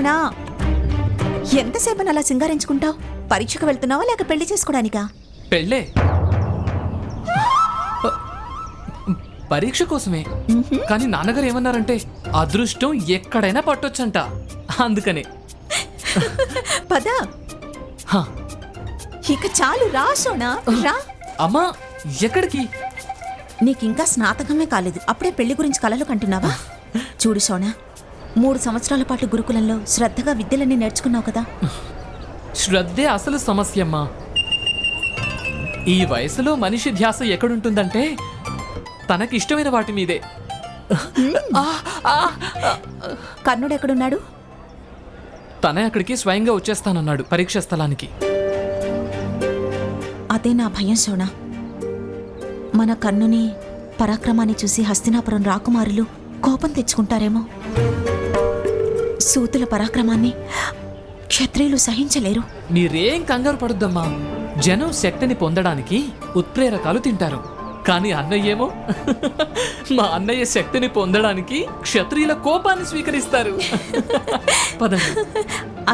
శ్రవణ, ఎంతసేపని అలా సింగారించుకుంటావు? పరీక్షకు వెళ్తున్నావా లేక పెళ్లి చేసుకోవడానికా? పెళ్ళే, పరీక్ష కోసమే. కానీ నాన్నగారు ఏమన్నారంటే అదృష్టం ఎక్కడైనా పట్టొచ్చంట, అందుకనే. పద, హా. ఇక చాలు రా సోనా, రా. అమ్మా, ఎక్కడికి? నీకింకా స్నాతకమే కాలేదు, అప్పుడే పెళ్లి గురించి కలలు కంటున్నావా? చూడు సోనా, 3 సంవత్సరాల పాటు గురుకులంలో శ్రద్ధగా విద్యలన్నీ నేర్చుకున్నావు కదా. శ్రద్ధే అసలు సమస్యమ్మా. ఈ వయసులో మనిషి ధ్యాస ఎక్కడుంటుందంటే తనకిష్టమైన వాటి మీదే. కర్ణుడు ఎక్కడున్నాడు? తనే అక్కడికి స్వయంగా వచ్చేస్తానన్నాడు, పరీక్ష స్థలానికి. అదే నా భయం సోనా. మన కర్ణుని పరాక్రమాన్ని చూసి హస్తినాపురం రాకుమారులు కోపం తెచ్చుకుంటారేమో. సూతుల పరాక్రమాన్ని క్షత్రియులు సహించలేరు. మీరేం కంగారు పడుద్దమ్మా. జనం శక్తిని పొందడానికి ఉత్ప్రేరకాలు తింటారు. కానీ అన్నయ్యేమో మా అన్నయ్య శక్తిని పొందడానికి క్షత్రియుల కోపాన్ని స్వీకరిస్తారు. పదండి.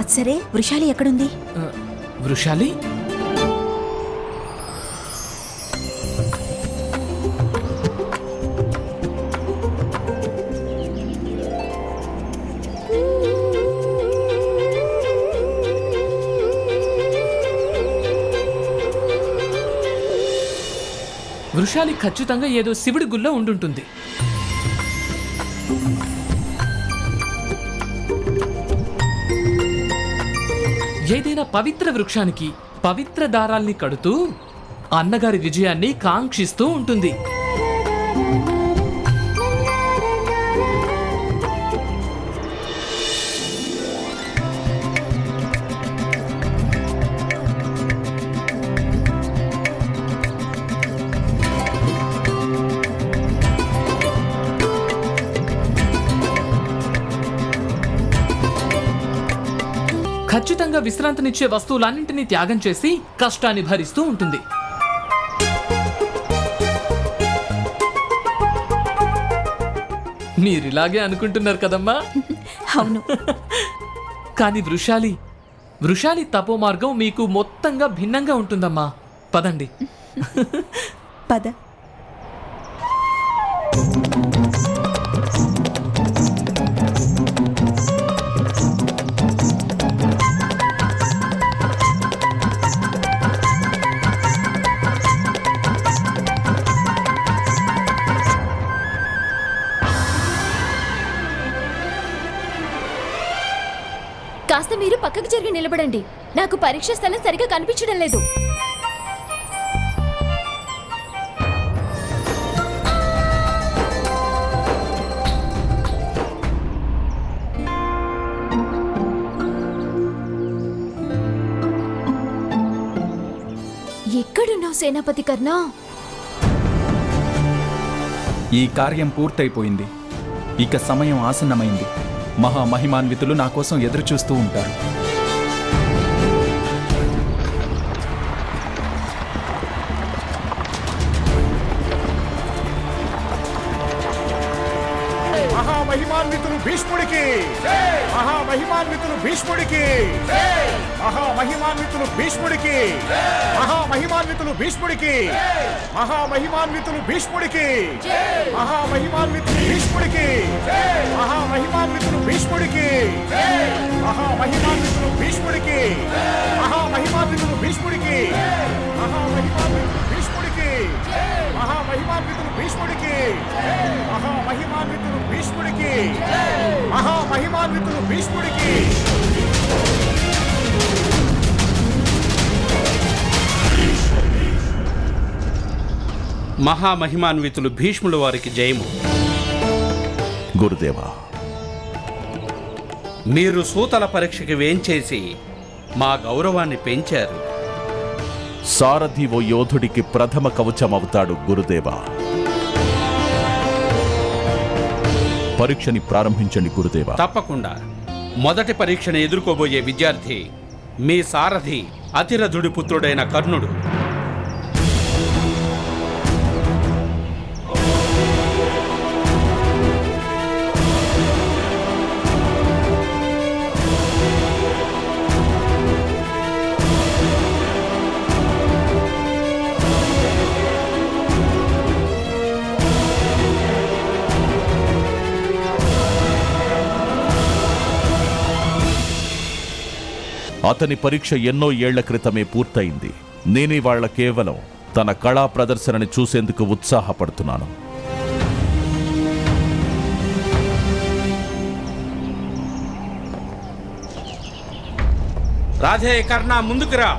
అచ్చరే, వృషాలి ఎక్కడుంది? వృషాలి? వృషాలి ఖచ్చితంగా ఏదో శివుడి గుళ్ళో ఉండుంటుంది. ఏదైనా పవిత్ర వృక్షానికి పవిత్ర దారాల్ని కడుతూ అన్నగారి విజయాన్ని కాంక్షిస్తూ ఉంటుంది. ఖచ్చితంగా విశ్రాంతినిచ్చే వస్తువులన్నింటినీ త్యాగం చేసి కష్టాన్ని భరిస్తూ ఉంటుంది. మీరిలాగే అనుకుంటున్నారు కదమ్మా? అవును. కానీ వృషాలి తపో మార్గం మీకు మొత్తంగా భిన్నంగా ఉంటుందమ్మా. పదండి. పద. కాస్త మీరు పక్కకు జరిగి నిలబడండి. నాకు పరీక్ష స్థలం సరిగా కనిపించడం లేదు. ఎక్కడున్నావు సేనాపతి కర్ణ? ఈ కార్యం పూర్తయిపోయింది. ఇక సమయం ఆసన్నమైంది. మహామహిమాన్వితులు నా కోసం ఎదురుచూస్తూ ఉంటారు. మహామహిమాన్వితులు భీష్ముడికి, మహామహిమాన్వితులు భీష్ముడికి, మహామహిమాన్వితులు భీష్ముడికి, మహామహిమాన్వితులు భీష్ముడికి, మహామహిమాన్వితులు భీష్ముడికి, మహామహిమాన్వితులు భీష్ముడికి, మహామహిమాన్వితులు భీష్ముడికి, మహామహిమాన్వితులు భీష్ముడికి, మహామహిమాన్వితులు భీష్ముడికి, మహామహిమాన్వితులు భీష్ముడికి, మహామహిమాన్వితులు భీష్ముడికి, మహామహిమాన్వితులు భీష్ముడికి, మహామహిమాన్వితులు భీష్ముడికి. మహామహిమాన్వితులు భీష్ముల వారికి జయము. గురుదేవా, మీరు సూతల పరీక్షకి వేంచేసి మా గౌరవాన్ని పెంచారు. సారథి ఓ యోధుడికి ప్రథమ కవచమవుతాడు గురుదేవా. పరీక్షని ప్రారంభించండి గురుదేవా. తప్పకుండా. మొదటి పరీక్షను ఎదుర్కోబోయే విద్యార్థి మీ సారథి అతిరథుడి పుత్రుడైన కర్ణుడు. అతని పరీక్ష ఎన్నో ఏళ్ల క్రితమే పూర్తయింది. నేనివాళ్ల కేవలం తన కళా ప్రదర్శనని చూసేందుకు ఉత్సాహపడుతున్నాను. రాధే, కర్ణ, ముందుకురా.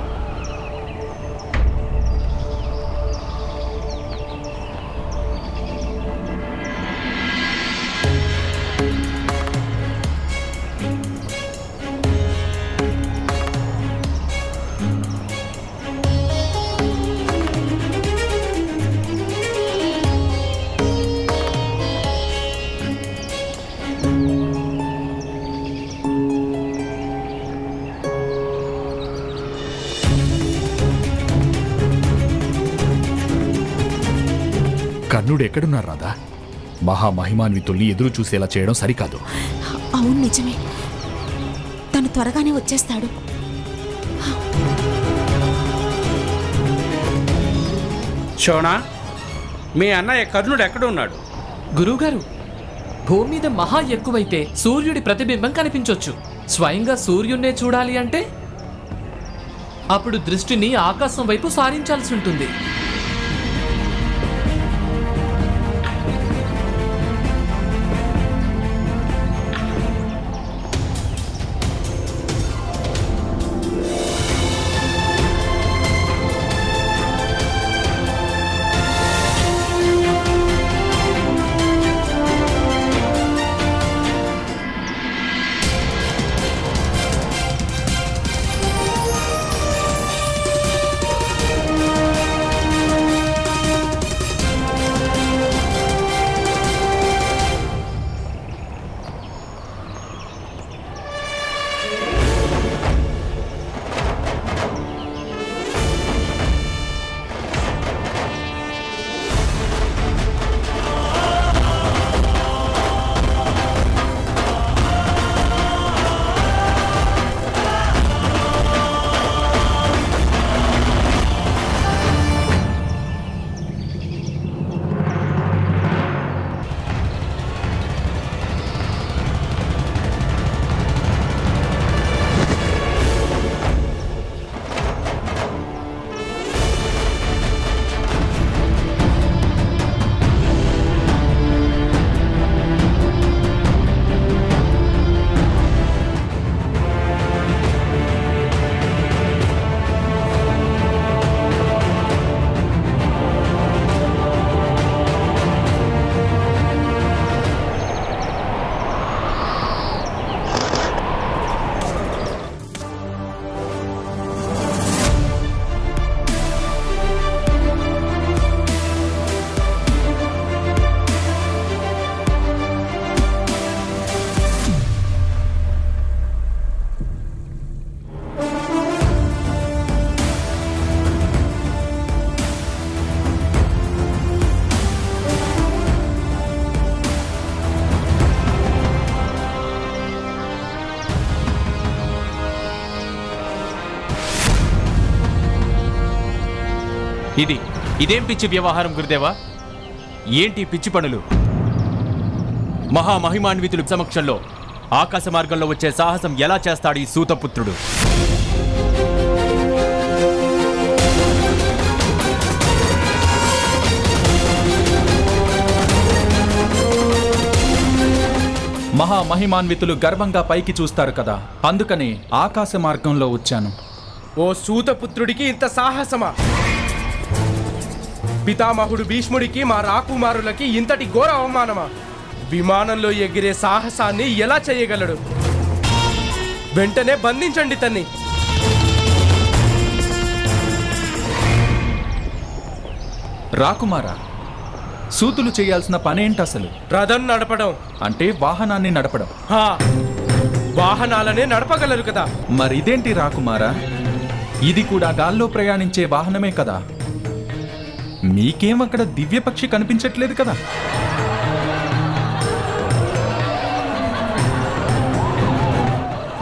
కర్ణుడు ఎక్కడున్నారు రాధా? మహామహిమాన్వితుల్ని ఎదురు చూసేలా చేయడం సరికాదు. అవును, నిజమే. తను త్వరగానే వచ్చేస్తాడు. శోనా, మీ అన్నయ్య కర్ణుడు ఎక్కడున్నాడు? గురువుగారు, భూమి మీద మహా ఎక్కువైతే సూర్యుడి ప్రతిబింబం కనిపించొచ్చు. స్వయంగా సూర్యున్నే చూడాలి అంటే అప్పుడు దృష్టిని ఆకాశం వైపు సారించాల్సి ఉంటుంది. ఇదేం పిచ్చి వ్యవహారం గురుదేవా? ఏంటి పిచ్చి పనులు? మహామహిమాన్వితుల సమక్షంలో ఆకాశ మార్గంలో వచ్చే సాహసం ఎలా చేస్తాడు ఈ సూతపుత్రుడు? మహామహిమాన్వితులు గర్వంగా పైకి చూస్తారు కదా, అందుకని ఆకాశ మార్గంలో వచ్చాను. ఓ సూతపుత్రుడికి ఇంత సాహసమా? పితామహుడు భీష్ముడికి మా రాకుమారులకి ఇంతటి ఘోర అవమానమా? విమానంలో ఎగిరే సాహసాన్ని ఎలా చేయగలడు? వెంటనే బంధించండి తన్ని. రాకుమారా, సూతులు చేయాల్సిన పనేంటి అసలు? రథం నడపడం. అంటే వాహనాన్ని నడపడం. వాహనాలనే నడపగలరు కదా. మరిదేంటి రాకుమారా, ఇది కూడా గాల్లో ప్రయాణించే వాహనమే కదా. మీకేం అక్కడ దివ్యపక్షి కనిపించట్లేదు కదా?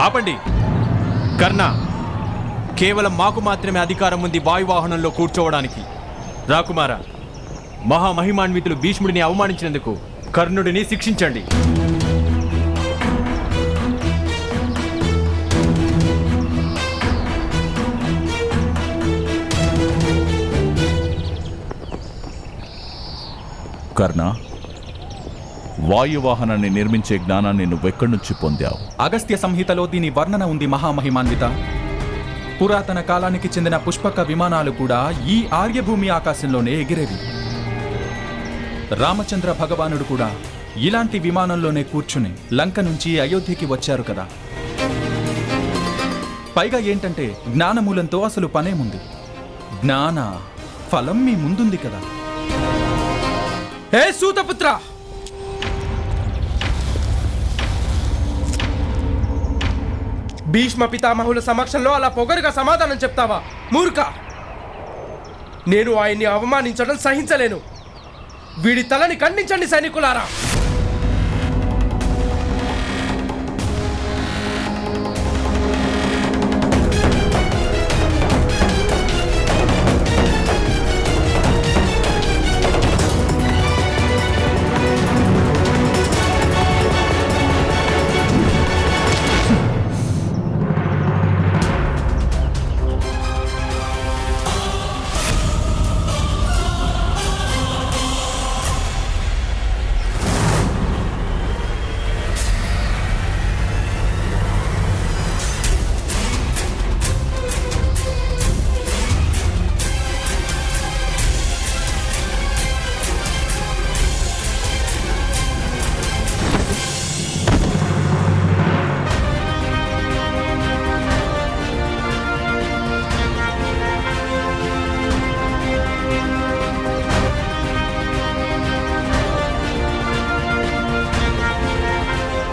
ఆపండి కర్ణ, కేవలం మాకు మాత్రమే అధికారం ఉంది వాయువాహనంలో కూర్చోవడానికి. రాకుమార, మహామహిమాన్వితులు భీష్ముడిని అవమానించినందుకు కర్ణుడిని శిక్షించండి. కర్ణ, వాయువాహనాన్ని నిర్మించే జ్ఞానాన్ని నువ్వెక్కడి నుంచి పొందావు? అగస్త్య సంహితలో దీని వర్ణన ఉంది మహామహిమాన్విత. పురాతన కాలానికి చెందిన పుష్పక విమానాలు కూడా ఈ ఆర్యభూమి ఆకాశంలోనే ఎగిరేవి. రామచంద్ర భగవానుడు కూడా ఇలాంటి విమానంలోనే కూర్చుని లంక నుంచి అయోధ్యకి వచ్చారు కదా. పైగా ఏంటంటే జ్ఞానమూలంతో అసలు పనేముంది? జ్ఞాన ఫలం మీ ముందుంది కదా. హే సూతపుత్ర, భీష్మ పితామహుల సమక్షంలో అలా పొగరుగా సమాధానం చెప్తావా మూర్ఖ? నేను ఆయన్ని అవమానించడం సహించలేను. వీడి తలని ఖండించండి సైనికులారా.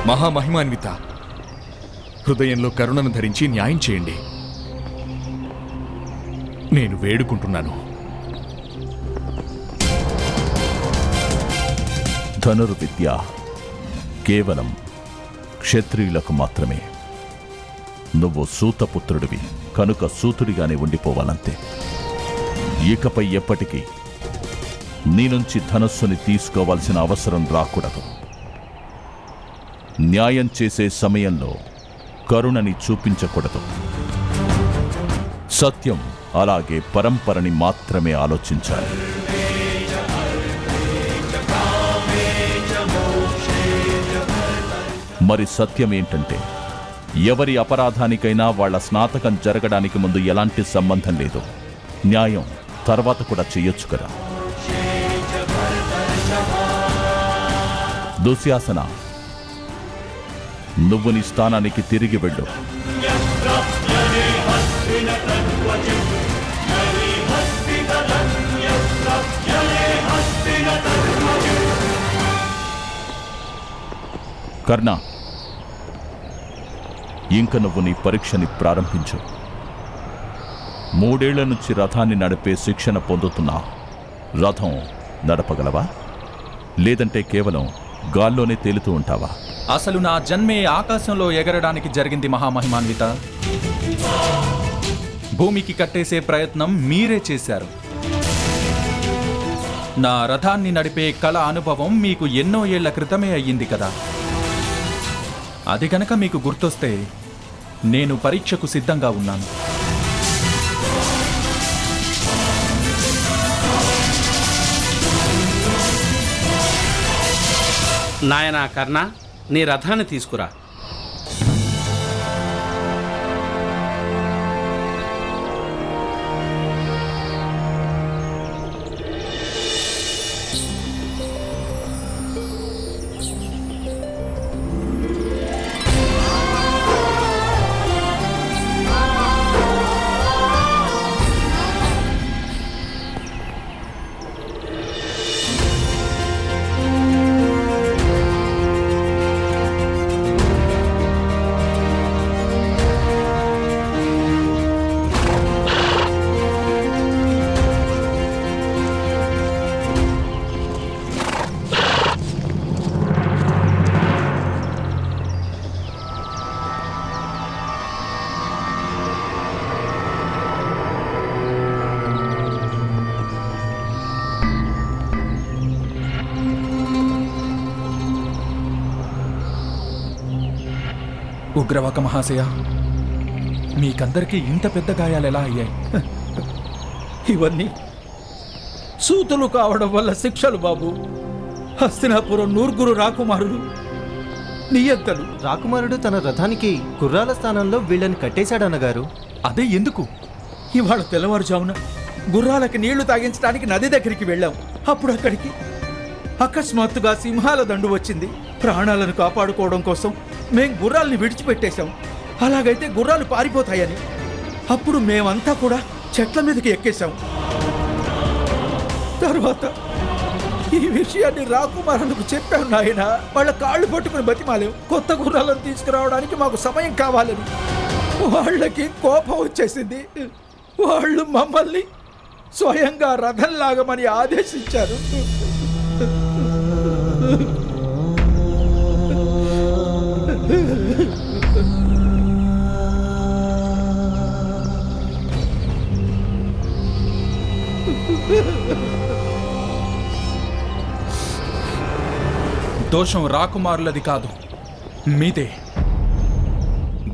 మహామహిమాన్విత, హృదయంలో కరుణను ధరించి న్యాయం చేయండి. నేను వేడుకుంటున్నాను. ధనుర్విద్య కేవలం క్షత్రియులకు మాత్రమే. నువ్వు సూతపుత్రుడివి కనుక సూతుడిగానే ఉండిపోవాలంతే. ఇకపై ఎప్పటికీ నీ నుంచి ధనస్సుని తీసుకోవాల్సిన అవసరం రాకూడదు. న్యాయం చేసే సమయంలో కరుణని చూపించకూడదు. సత్యం అలాగే పరంపరని మాత్రమే ఆలోచించాలి. మరి సత్యం ఏంటంటే ఎవరి అపరాధానికైనా వాళ్ళ స్నాతకం జరగడానికి ముందు ఎలాంటి సంబంధం లేదు. న్యాయం తర్వాత కూడా చెయ్యొచ్చు కదా. దుశ్శాసన, నువ్వు నీ స్థానానికి తిరిగి వెళ్ళు. కర్ణ, ఇంక నువ్వు నీ పరీక్షని ప్రారంభించు. 3 ఏళ్ల నుంచి రథాన్ని నడిపే శిక్షణ పొందుతున్నా. రథం నడపగలవా? లేదంటే కేవలం గాల్లోనే తేలుతూ ఉంటావా? అసలు నా జన్మే ఆకాశంలో ఎగరడానికి జరిగింది మహామహిమాన్విత. భూమికి కట్టేసే ప్రయత్నం మీరే చేశారు. నా రథాన్ని నడిపే కళ అనుభవం మీకు ఎన్నో ఏళ్ల క్రితమే అయ్యింది కదా. అది గనక మీకు గుర్తొస్తే నేను పరీక్షకు సిద్ధంగా ఉన్నాను. నాయనా కర్ణ, నీ రథాన్ని తీసుకురా. ఉగ్రవాక మహాశయ, మీకందరికీ ఇంత పెద్ద గాయాలు ఎలా అయ్యాయి? ఇవన్నీ సూతులు కావడం వల్ల శిక్షలు బాబు. హస్తినాపురం నూరుగురు రాకుమారులు నియంతలు. రాకుమారుడు తన రథానికి గుర్రాల స్థానంలో వీళ్ళని కట్టేశాడన్నగారు. అదే ఎందుకు? ఇవాళ తెల్లవారుజామున గుర్రాలకి నీళ్లు తాగించడానికి నది దగ్గరికి వెళ్ళాం. అప్పుడు అక్కడికి అకస్మాత్తుగా సింహాల దండు వచ్చింది. ప్రాణాలను కాపాడుకోవడం కోసం మేం గుర్రాల్ని విడిచిపెట్టేశాం. అలాగైతే గుర్రాలు పారిపోతాయని. అప్పుడు మేమంతా కూడా చెట్ల మీదకి ఎక్కేశాం. తర్వాత ఈ విషయాన్ని రాకుమారులకు చెప్పాం నాయన. వాళ్ళ కాళ్ళు పట్టుకుని బతిమాలేం. కొత్త గుర్రాలను తీసుకురావడానికి మాకు సమయం కావాలని. వాళ్ళకి కోపం వచ్చేసింది. వాళ్ళు మమ్మల్ని స్వయంగా రథం లాగమని ఆదేశించారు. దోషం రాకుమారులది కాదు, మీదే.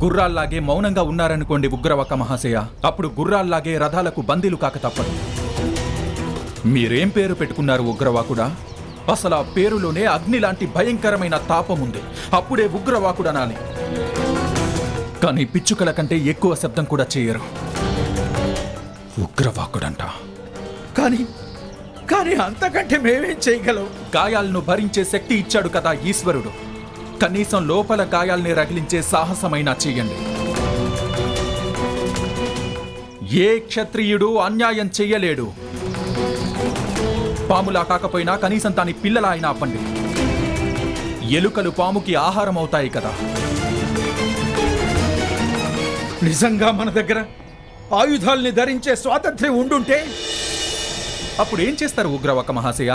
గుర్రాల్లాగే మౌనంగా ఉన్నారనుకోండి ఉగ్రవక్క మహాశయ, అప్పుడు గుర్రాల్లాగే రథాలకు బందీలు కాక తప్పదు. మీరేం పేరు పెట్టుకున్నారు ఉగ్రవాకుడా? అసలు ఆ పేరులోనే అగ్ని లాంటి భయంకరమైన తాపం ఉంది. అప్పుడే ఉగ్రవాకుడనాలి. కానీ పిచ్చుకల కంటే ఎక్కువ శబ్దం కూడా చేయరు. ఉగ్రవాకుడంట. కానీ అంతకంటే మేమేం చేయగలం? గాయాలను భరించే శక్తి ఇచ్చాడు కదా ఈశ్వరుడు. కనీసం లోపల గాయాల్ని రగిలించే సాహసమైనా చెయ్యండి. ఏ క్షత్రియుడు అన్యాయం చెయ్యలేడు. పాములా కాకపోయినా కనీసం దాని పిల్లలా అయినా ఆపండి. ఎలుకలు పాముకి ఆహారం అవుతాయి కదా. నిజంగా మన దగ్గర ఆయుధాల్ని ధరించే స్వాతంత్ర్యం ఉండుంటే అప్పుడు ఏం చేస్తారు ఉగ్రవక్క మహాశయ?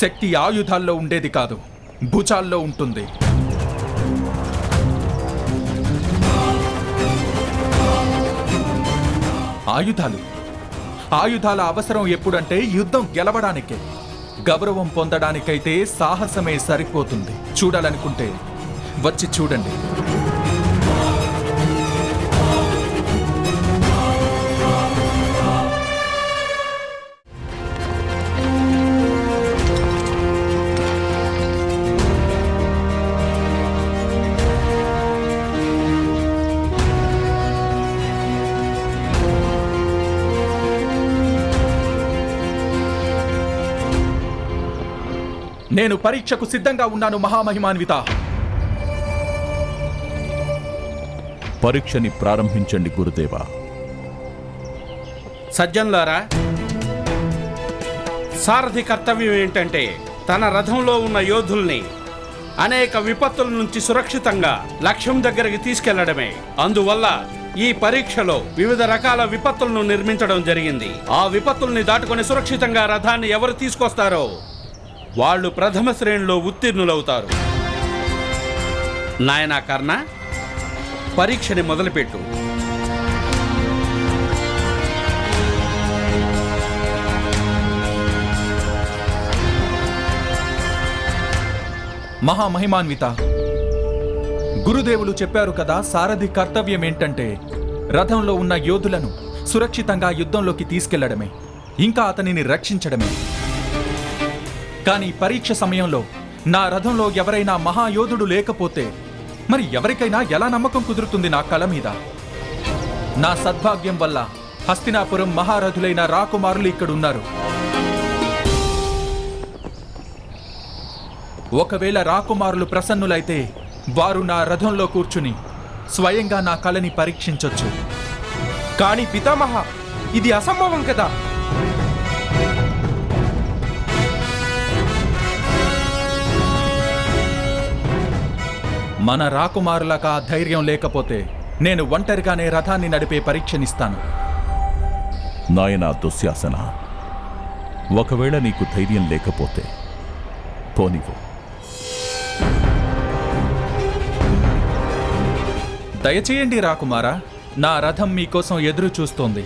శక్తి ఆయుధాల్లో ఉండేది కాదు, భుజాల్లో ఉంటుంది. ఆయుధాల అవసరం ఎప్పుడంటే యుద్ధం గెలవడానికే. గౌరవం పొందడానికైతే సాహసమే సరిపోతుంది. చూడాలనుకుంటే వచ్చి చూడండి. నేను పరీక్షకు సిద్ధంగా ఉన్నాను మహామహిమాన్విత. పరీక్షని ప్రారంభించండి గురుదేవా. సజ్జన్లారా, సారథి కర్తవ్యం ఏంటంటే తన రథంలో ఉన్న యోధుల్ని అనేక విపత్తుల నుంచి సురక్షితంగా లక్ష్యం దగ్గరికి తీసుకెళ్లడమే. అందువల్ల ఈ పరీక్షలో వివిధ రకాల విపత్తులను నిర్మించడం జరిగింది. ఆ విపత్తుల్ని దాటుకొని సురక్షితంగా రథాన్ని ఎవరు తీసుకొస్తారో వాళ్ళు ప్రథమ శ్రేణిలో ఉత్తీర్ణులవుతారు. నాయనా కర్ణ, పరీక్షని మొదలుపెట్టు. మహామహిమాన్విత, గురుదేవులు చెప్పారు కదా, సారథి కర్తవ్యం ఏంటంటే రథంలో ఉన్న యోధులను సురక్షితంగా యుద్ధంలోకి తీసుకెళ్లడమే, ఇంకా అతనిని రక్షించడమే. కానీ పరీక్ష సమయంలో నా రథంలో ఎవరైనా మహాయోధుడు లేకపోతే మరి ఎవరికైనా ఎలా నమ్మకం కుదురుతుంది నా కళ మీద? నా సద్భాగ్యం వల్ల హస్తినాపురం మహారథులైన రాకుమారులు ఇక్కడున్నారు. ఒకవేళ రాకుమారులు ప్రసన్నులైతే వారు నా రథంలో కూర్చుని స్వయంగా నా కళని పరీక్షించొచ్చు. కానీ పితామహ, ఇది అసంభవం కదా. మన రాకుమారులకు ఆ ధైర్యం లేకపోతే నేను ఒంటరిగానే రథాన్ని నడిపే పరీక్షనిస్తాను. నాయనా దుశ్శాసన, ఒకవేళ నీకు ధైర్యం లేకపోతే పోనివ్వు. దయచేయండి రాకుమారా, నా రథం మీకోసం ఎదురు చూస్తోంది.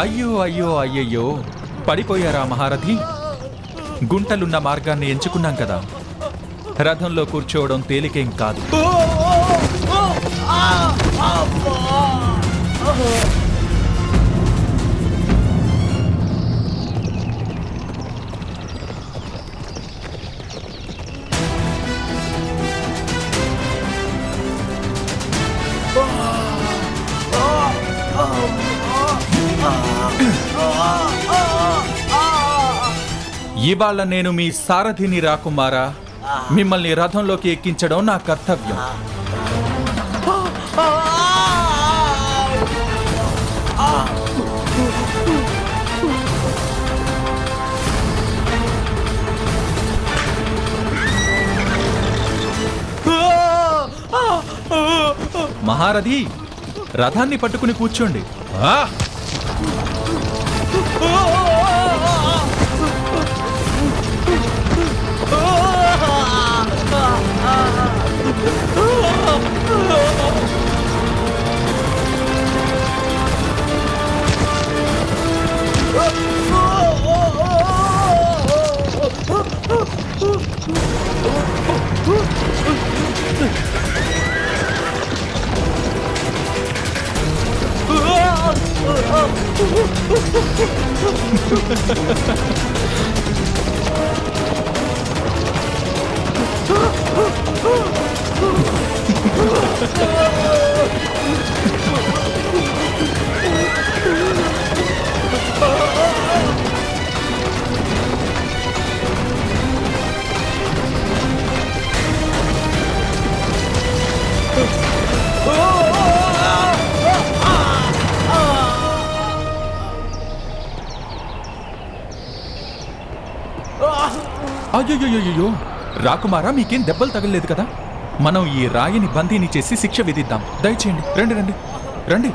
అయ్యో అయ్యో అయ్యయ్యో, పడిపోయారా మహారథి? గుంటలున్న మార్గాన్ని ఎంచుకున్నాం కదా, రథంలో కూర్చోవడం తేలికేం కాదు. ఇవాళ నేను మీ సారథిని రాకుమారా. మిమ్మల్ని రథంలోకి ఎక్కించడం నా కర్తవ్యం. మహారథి, రథాన్ని పట్టుకుని కూర్చోండి. అయ్యో, రాకుమారా, మీకేం దెబ్బలు తగలలేదు కదా? మనం ఈ రాయిని బందీని చేసి శిక్ష విధిద్దాం. దయచేయండి, రండి రండి రండి.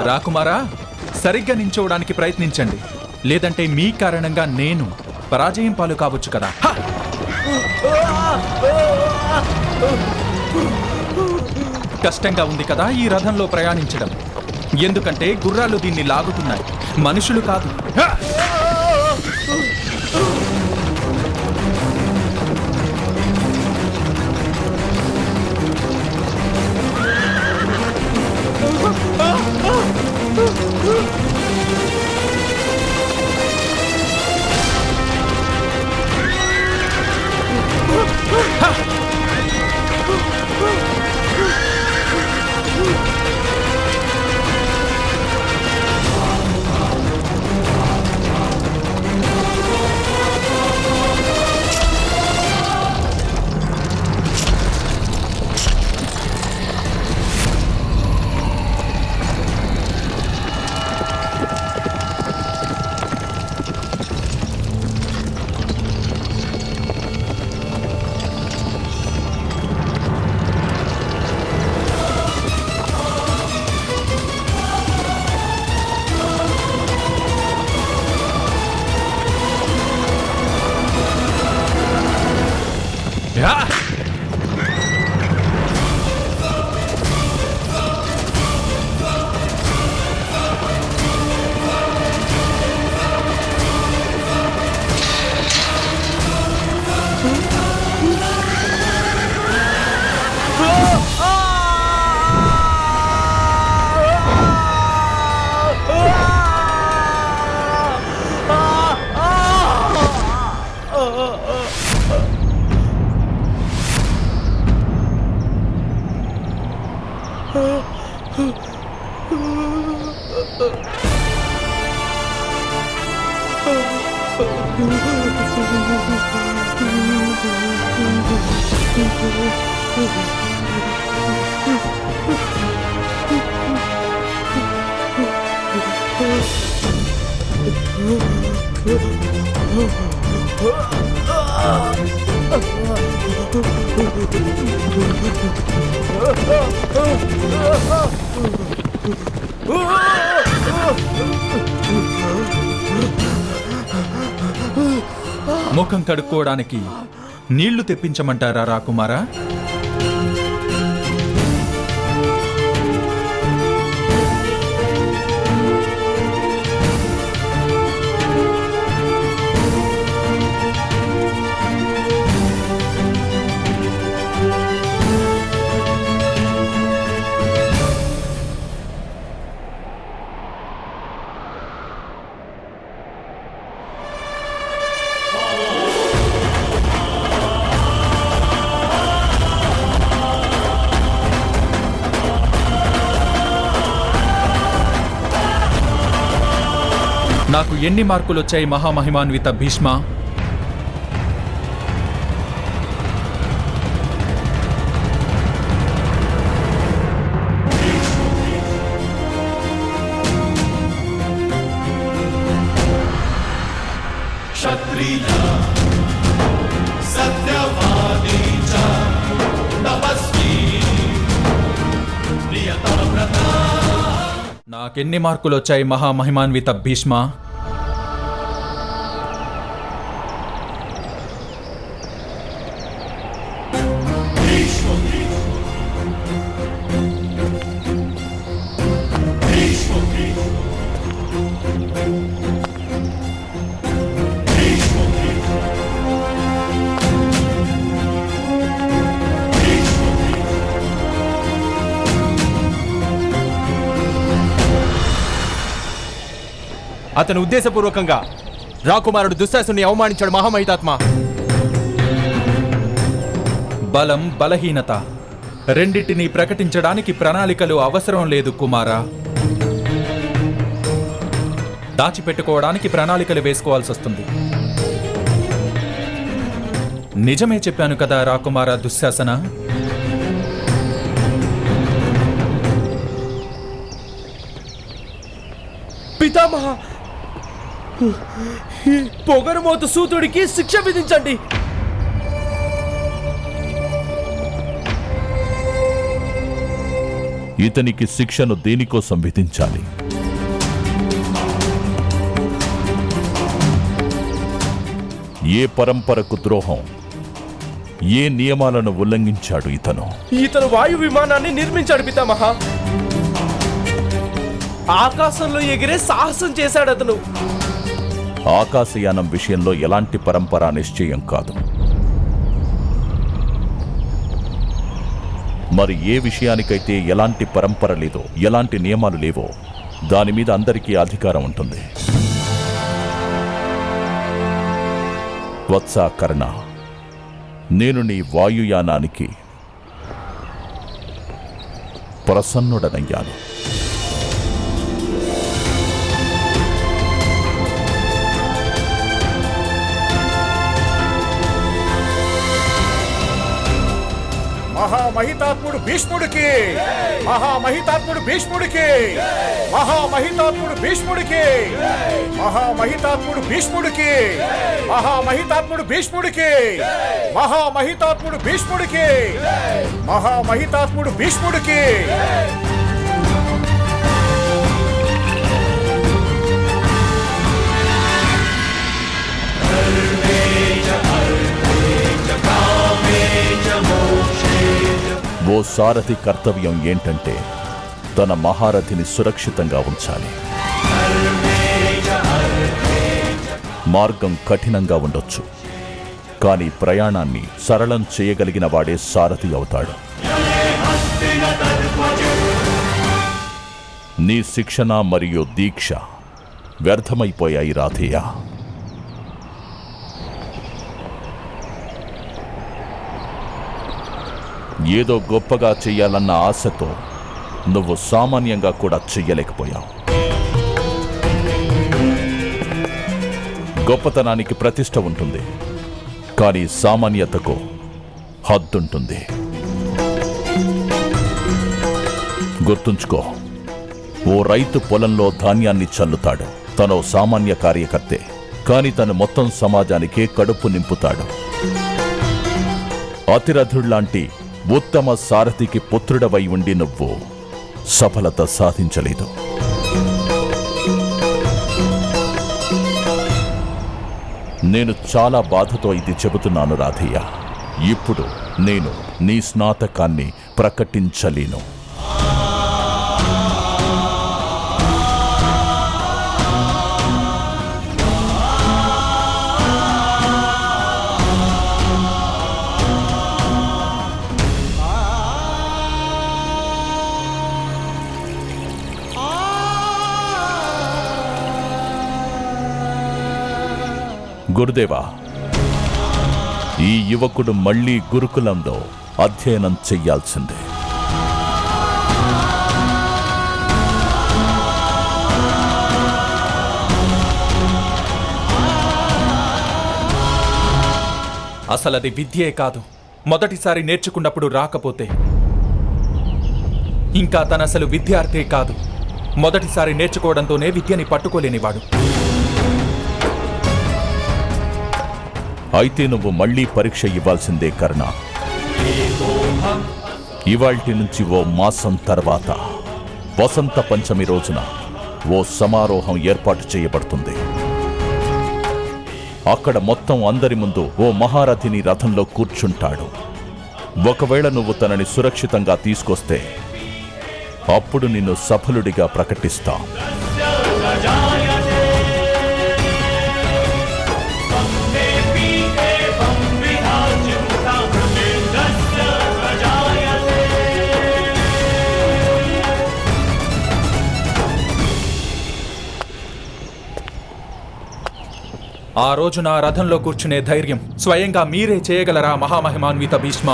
రాకుమారా, సరిగ్గా నించోవడానికి ప్రయత్నించండి, లేదంటే మీ కారణంగా నేను పరాజయం పాలు కావచ్చు కదా. కష్టంగా ఉంది కదా ఈ రథంలో ప్రయాణించడం, ఎందుకంటే గుర్రాలు దీన్ని లాగుతున్నాయి, మనుషులు కాదు. ముఖం కడుక్కోవడానికి నీళ్లు తెప్పించమంటారా రాకుమారా? నాకు ఎన్ని మార్కులు వచ్చాయి మహామహిమాన్విత భీష్మ? నాకెన్ని మార్కులు వచ్చాయి మహామహిమాన్విత భీష్మ? అతను ఉద్దేశపూర్వకంగా రాకుమారుడు దుశ్శాసుని అవమానించాడు మహామహితాత్మ. బలం, బలహీనత రెండింటినీ ప్రకటించడానికి ప్రణాళికలు అవసరం లేదు కుమారా. దాచిపెట్టుకోవడానికి ప్రణాళికలు వేసుకోవాల్సి వస్తుంది. నిజమే చెప్పాను కదా రాకుమార దుశ్శాసన. పితామహ, పొగరుమోతు సూతుడికి శిక్ష విధించండి. ఇతనికి శిక్షను దేనికోసం విధించాలి? ఏ పరంపరకు ద్రోహం, ఏ నియమాలను ఉల్లంఘించాడు ఇతను? ఇతను వాయు విమానాన్ని నిర్మించాడు పితామహ. ఆకాశంలో ఎగిరే సాహసం చేశాడు అతను. ఆకాశయానం విషయంలో ఎలాంటి పరంపరా నిశ్చయం కాదు. మరి ఏ విషయానికైతే ఎలాంటి పరంపర లేదో, ఎలాంటి నియమాలు లేవో దాని మీద అందరికీ అధికారం ఉంటుంది. వత్సా కర్ణ, నేను నీ వాయుయానానికి ప్రసన్నుడనయ్యాను. మహామహితాత్ముడు భీష్ముడికి, మహామహితాత్ముడు భీష్ముడికి, మహామహితాత్ముడు భీష్ముడికి, మహామహితాత్ముడు భీష్ముడికి, మహామహితాత్ముడు భీష్ముడికి, మహామహితాత్ముడు భీష్ముడికి, మహామహితాత్ముడు భీష్ముడికి. ఓ సారథి కర్తవ్యం ఏంటంటే తన మహారథిని సురక్షితంగా ఉంచాలి. మార్గం కఠినంగా ఉండొచ్చు, కానీ ప్రయాణాన్ని సరళం చేయగలిగిన వాడే సారథి అవుతాడు. నీ శిక్షణ మరియు దీక్ష వ్యర్థమైపోయాయి రాధేయ. ఏదో గొప్పగా చెయ్యాలన్న ఆశతో నువ్వు సామాన్యంగా కూడా చెయ్యలేకపోయావు. గొప్పతనానికి ప్రతిష్ట ఉంటుంది, కానీ సామాన్యతకు హద్దుంటుంది. గుర్తుంచుకో, ఓ రైతు పొలంలో ధాన్యాన్ని చల్లుతాడు. తనో సామాన్య కార్యకర్తే, కాని తను మొత్తం సమాజానికే కడుపు నింపుతాడు. అతిరథుళ్లాంటి ఉత్తమ సారథికి పుత్రుడవై ఉండి నువ్వు సఫలత సాధించలేదు. నేను చాలా బాధతో ఇది చెబుతున్నాను రాధయ్య. ఇప్పుడు నేను నీ స్నాతకాన్ని ప్రకటించలేను. గురుదేవా, ఈ యువకుడు మళ్లీ గురుకులంలో అధ్యయనం చెయ్యాల్సిందే. అసలది విద్యే కాదు. మొదటిసారి నేర్చుకున్నప్పుడు రాకపోతే ఇంకా తనసలు విద్యార్థే కాదు. మొదటిసారి నేర్చుకోవడంతోనే విద్యని పట్టుకోలేనివాడు. అయితే నువ్వు మళ్లీ పరీక్ష ఇవ్వాల్సిందే కర్ణ. ఇవాల్టి నుంచి ఓ మాసం తర్వాత వసంత పంచమి రోజున ఓ సమారోహం ఏర్పాటు చేయబడుతుంది. అక్కడ మొత్తం అందరి ముందు ఓ మహారథిని రథంలో కూర్చుంటాడు. ఒకవేళ నువ్వు తనని సురక్షితంగా తీసుకొస్తే అప్పుడు నిన్ను సఫలుడిగా ప్రకటిస్తా. ఆ రోజు నా రథంలో కూర్చునే ధైర్యం స్వయంగా మీరే చేయగలరా మహామహిమాన్విత భీష్మ?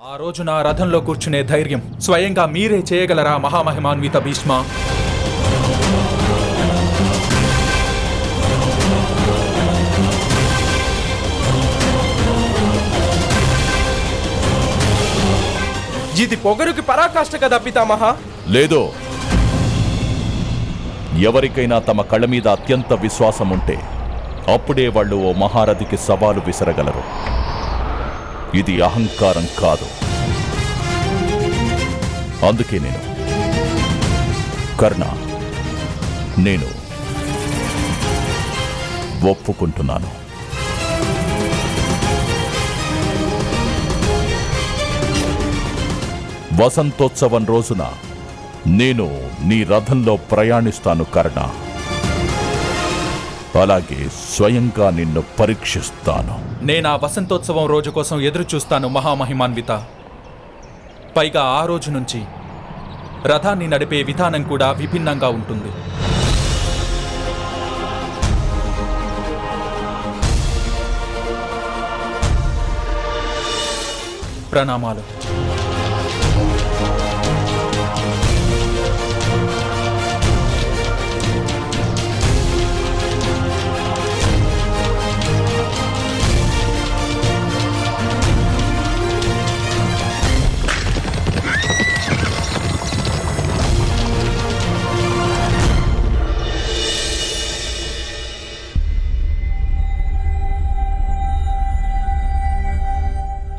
ఆ రోజు నా రథంలో కూర్చునే ధైర్యం స్వయంగా మీరే చేయగలరా మహామహిమాన్విత భీష్మ? ఇది పొగరుకి పరాకాష్ట కదా పితామహ. లేదో, ఎవరికైనా తమ కళ్ళ మీద అత్యంత విశ్వాసం ఉంటే అప్పుడే వాళ్ళు ఓ మహారథికి సవాలు విసరగలరు. ఇది అహంకారం కాదు. అందుకే కర్ణ, నేను ఒప్పుకుంటున్నాను. వసంతోత్సవం రోజున నేను నీ రథంలో ప్రయాణిస్తాను కర్ణ. అలాగే స్వయంగా నిన్ను పరీక్షిస్తాను. నేనా వసంతోత్సవం రోజు కోసం ఎదురు చూస్తాను మహామహిమాన్విత. పైగా ఆ రోజు నుంచి రథాన్ని నడిపే విధానం కూడా విభిన్నంగా ఉంటుంది. ప్రణామాలు.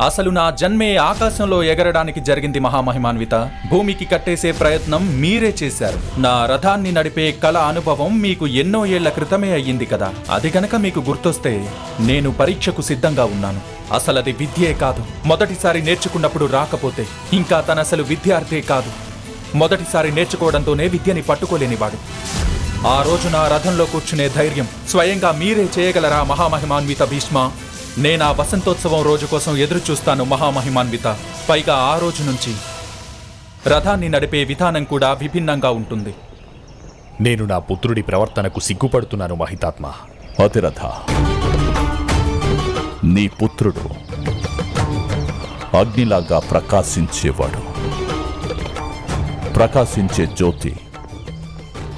అసలు నా జన్మే ఆకాశంలో ఎగరడానికి జరిగింది మహామహిమాన్విత. భూమికి కట్టేసే ప్రయత్నం మీరే చేశారు. నా రథాన్ని నడిపే కళ అనుభవం మీకు ఎన్నో ఏళ్ల క్రితమే అయ్యింది కదా. అది గనక మీకు గుర్తొస్తే నేను పరీక్షకు సిద్ధంగా ఉన్నాను. అసలది విద్యే కాదు. మొదటిసారి నేర్చుకున్నప్పుడు రాకపోతే ఇంకా తనసలు విద్యార్థే కాదు. మొదటిసారి నేర్చుకోవడంతోనే విద్యని పట్టుకోలేనివాడు. ఆ రోజు నా రథంలో కూర్చునే ధైర్యం స్వయంగా మీరే చేయగలరా మహామహిమాన్విత భీష్మ? నేనా వసంతోత్సవం రోజు కోసం ఎదురు చూస్తాను మహామహిమాన్విత. పైగా ఆ రోజు నుంచి రథాన్ని నడిపే విధానం కూడా విభిన్నంగా ఉంటుంది. నేను నా పుత్రుడి ప్రవర్తనకు సిగ్గుపడుతున్నాను మహితాత్మ. అతిరథ, నీ పుత్రుడు అగ్నిలాగా ప్రకాశించేవాడు. ప్రకాశించే జ్యోతి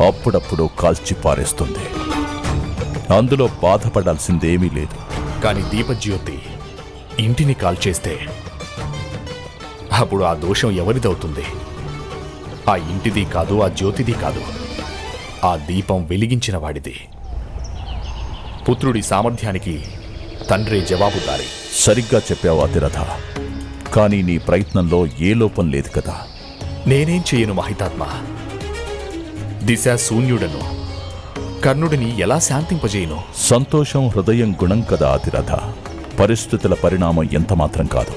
అప్పుడప్పుడు కాల్చి పారేస్తుంది. అందులో బాధపడాల్సిందేమీ లేదు. కానీ దీపజ్యోతి ఇంటిని కాల్చేస్తే అప్పుడు ఆ దోషం ఎవరిదవుతుంది? ఆ ఇంటిది కాదు, ఆ జ్యోతిది కాదు, ఆ దీపం వెలిగించిన వాడిది. పుత్రుడి సామర్థ్యానికి తండ్రే జవాబుదారి. సరిగ్గా చెప్పావు అతిరథ. కానీ నీ ప్రయత్నంలో ఏ లోపం లేదు కదా. నేనేం చేయను మహితాత్మ. దిశ శూన్యుడను కర్ణుడిని ఎలా శాంతింపజేయను? సంతోషం హృదయం గుణం కదా అతిరథ. పరిస్థితుల పరిణామం ఎంతమాత్రం కాదు.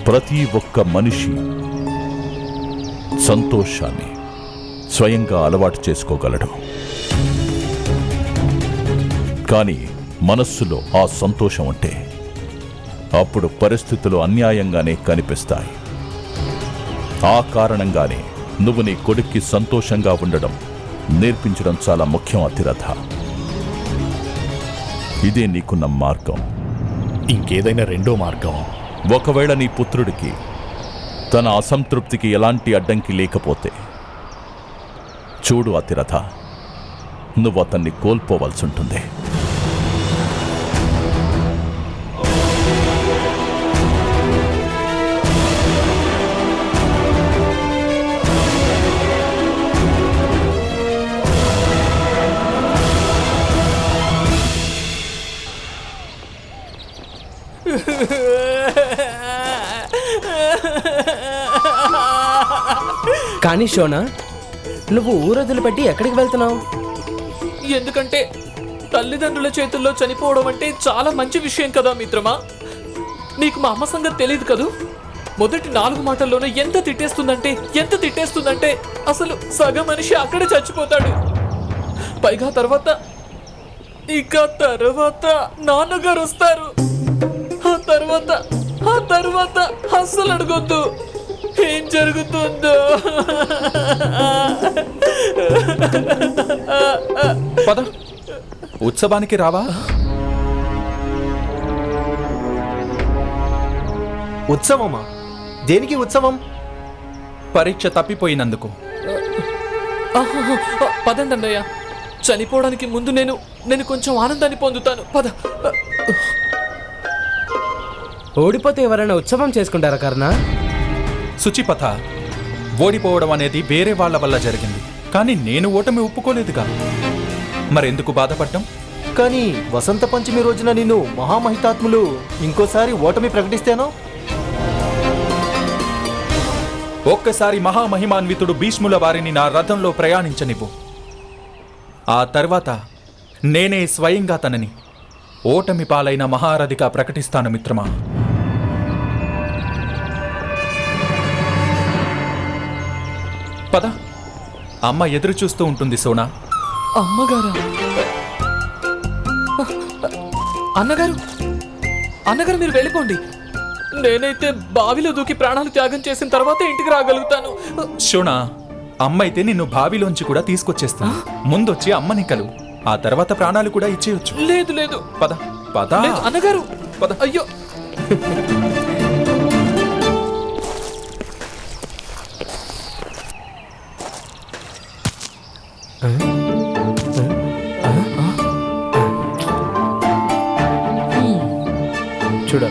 ప్రతి ఒక్క మనిషి సంతోషాన్ని స్వయంగా అలవాటు చేసుకోగలడు. కానీ మనస్సులో ఆ సంతోషం ఉంటే అప్పుడు పరిస్థితులు అన్యాయంగానే కనిపిస్తాయి. ఆ కారణంగానే నువ్వు నీ కొడుక్కి సంతోషంగా ఉండడం నేర్పించడం చాలా ముఖ్యం అతిరథ. ఇదే నీకున్న మార్గం. ఇంకేదైనా రెండో మార్గం? ఒకవేళ నీ పుత్రుడికి తన అసంతృప్తికి ఎలాంటి అడ్డంకి లేకపోతే చూడు అతిరథ, నువ్వు అతన్ని కోల్పోవలసి ఉంటుంది. కానీ షోనా, నువ్వు ఊరొదిలిపెట్టి ఎక్కడికి వెళ్తున్నావు? ఎందుకంటే తల్లిదండ్రుల చేతుల్లో చనిపోవడం అంటే చాలా మంచి విషయం కదా మిత్రమా. నీకు మా అమ్మ సంగతి తెలియదు కదూ. మొదటి 4 మాటల్లోనే ఎంత తిట్టేస్తుందంటే అసలు సగం మనిషి అక్కడే చచ్చిపోతాడు. పైగా తర్వాత నాన్నగారు వస్తారు. ఆ తర్వాత అస్సలు అడగొద్దు ఏం జరుగుతుందో. పద, ఉత్సవానికి రావా? ఉత్సవమా? దేనికి ఉత్సవం? పరీక్ష తప్పిపోయినందుకు. పదండి అన్నయ్య, చనిపోవడానికి ముందు నేను కొంచెం ఆనందాన్ని పొందుతాను. పద. ఓడిపోతే ఎవరైనా ఉత్సవం చేసుకుంటారా కర్ణ? శుచిపథ, ఓడిపోవడం అనేది వేరే వాళ్ళ వల్ల జరిగింది, కానీ నేను ఓటమి ఒప్పుకోలేదుగా. మరెందుకు బాధపడ్డం? కానీ వసంత పంచమి రోజున నిన్ను మహామహితాత్ములు ఇంకోసారి ఓటమి ప్రకటిస్తేనో? ఒక్కసారి మహామహిమాన్వితుడు భీష్ముల వారిని నా రథంలో ప్రయాణించనివ్వు. ఆ తర్వాత నేనే స్వయంగా తనని ఓటమి పాలైన మహారథిగా ప్రకటిస్తాను మిత్రమా. పద, అమ్మ ఎదురు చూస్తూ ఉంటుంది సోనా. అమ్మగారా? అన్నగారు మీరు వెళ్ళిపోండి. నేనైతే బావిలో దూకి ప్రాణాలు త్యాగం చేసిన తర్వాత ఇంటికి రాగలుగుతాను. సోనా, అమ్మ అయితే నిన్ను బావిలోంచి కూడా తీసుకొచ్చేస్తా. ముందొచ్చి అమ్మని కలు, ఆ తర్వాత ప్రాణాలు కూడా ఇచ్చేయొచ్చు. లేదు. పద పద. అన్నగారు పద. అయ్యో. చూడ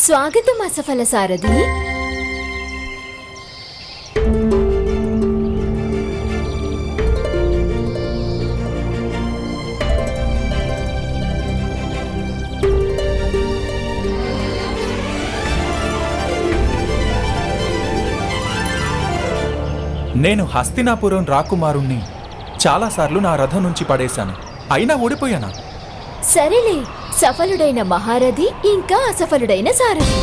స్వాగతం అసఫల సారథి. నేను హస్తినాపురం రాకుమారుణ్ణి చాలాసార్లు నా రథం నుంచి పడేశాను, అయినా ఓడిపోయానా? సరేలే, సఫలుడైన మహారథి ఇంకా అసఫలుడైన సారథి.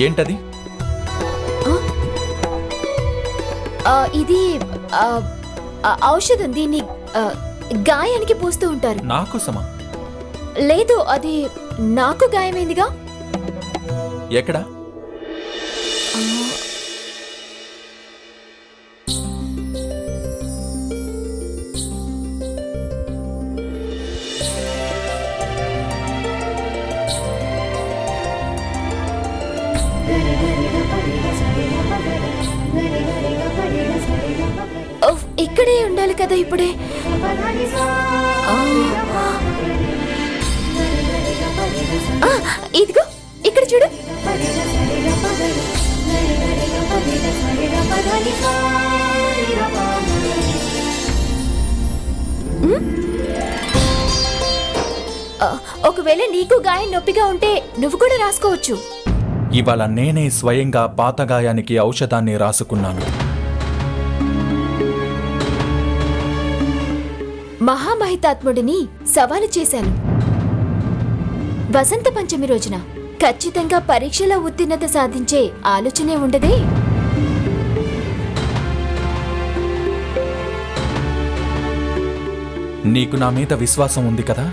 ఏంటది? ఇది ఔషధం. దీన్ని గాయానికి పూస్తూ ఉంటారు. నాకోసమా? లేదు, అది నాకు గాయమైందిగా. ఎక్కడా? ఇక్కడే ఉండాలి కదా ఇప్పుడే. ఇదిగో ఇక్కడ చూడు. ఒకవేళ నీకు గాయం నొప్పిగా ఉంటే నువ్వు కూడా రాసుకోవచ్చు. ఇవాళ నేనే స్వయంగా పాత గాయానికి ఔషధాన్ని రాసుకున్నాను. మహామహితాత్ముడిని సవాలు చేశాను. వసంత పంచమి రోజున ఖచ్చితంగా పరీక్షలో ఉత్తీర్ణత సాధించే ఆలోచనే ఉండదే. నీకు నా మీద విశ్వాసం ఉంది కదా?